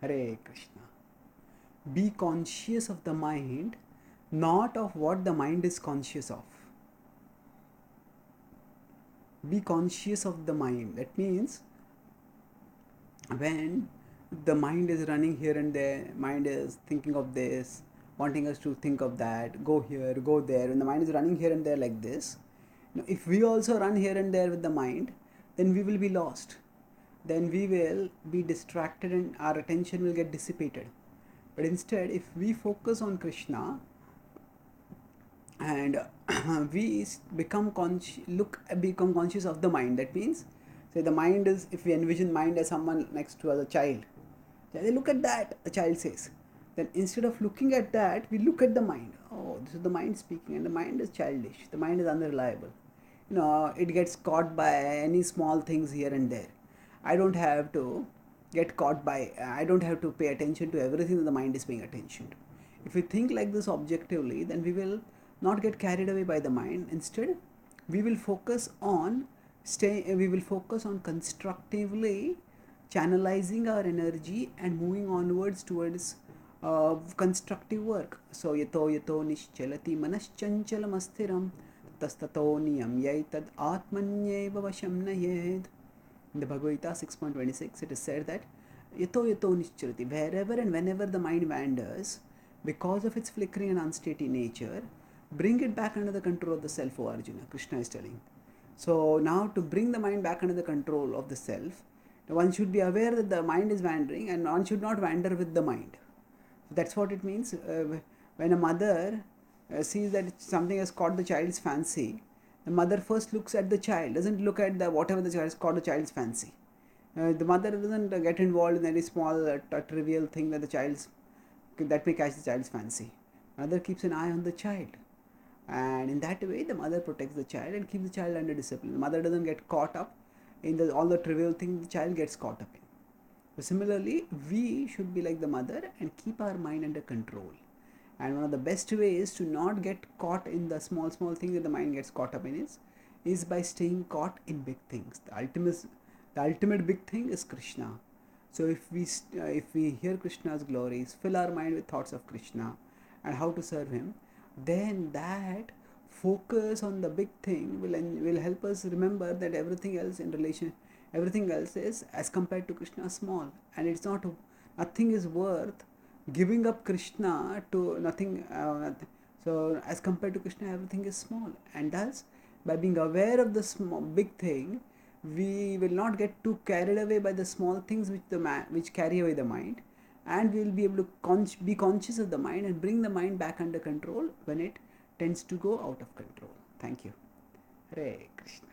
Hare Krishna. Be conscious of the mind, not of what the mind is conscious of. Be conscious of the mind. That means when the mind is running here and there, mind is thinking of this, wanting us to think of that, go here, go there, when the mind is running here and there like this, if we also run here and there with the mind, then we will be lost. Then we will be distracted and our attention will get dissipated. But instead, if we focus on Krishna and we become conscious of the mind, that means, say the mind is, if we envision mind as someone next to us, a child, they look at that, a child says, then instead of looking at that, we look at the mind. Oh, this is the mind speaking, and the mind is childish, the mind is unreliable, it gets caught by any small things here and there. I don't have to I don't have to pay attention to everything that the mind is paying attention to. If we think like this objectively, then we will not get carried away by the mind. Instead, we will focus on constructively channelizing our energy and moving onwards towards constructive work. So yato nischalati manaschanchalam astiram tastato niyam yaitad atmanyeva vasham nayed. In the Bhagavad Gita 6.26, it is said that yato nischalati, wherever and whenever the mind wanders, because of its flickering and unsteady nature, bring it back under the control of the self, O Arjuna, Krishna is telling. So now to bring the mind back under the control of the self, one should be aware that the mind is wandering and one should not wander with the mind. So that's what it means. When a mother sees that something has caught the child's fancy, the mother first looks at the child, doesn't look at the whatever the child has caught the child's fancy. The mother doesn't get involved in any small trivial thing that may catch the child's fancy. Mother keeps an eye on the child, and in that way the mother protects the child and keeps the child under discipline. The mother doesn't get caught up in all the trivial things the child gets caught up in. So similarly, we should be like the mother and keep our mind under control. And one of the best ways to not get caught in the small things that the mind gets caught up in is by staying caught in big things. The ultimate big thing is Krishna. So if we hear Krishna's glories, fill our mind with thoughts of Krishna and how to serve him, then that focus on the big thing will help us remember that everything else is, as compared to Krishna, small, and nothing is worth giving up Krishna to nothing. So as compared to Krishna, everything is small, and thus by being aware of the big thing, we will not get too carried away by the small things which carry away the mind, and we will be able to be conscious of the mind and bring the mind back under control when it tends to go out of control. Thank you. Hare Krishna.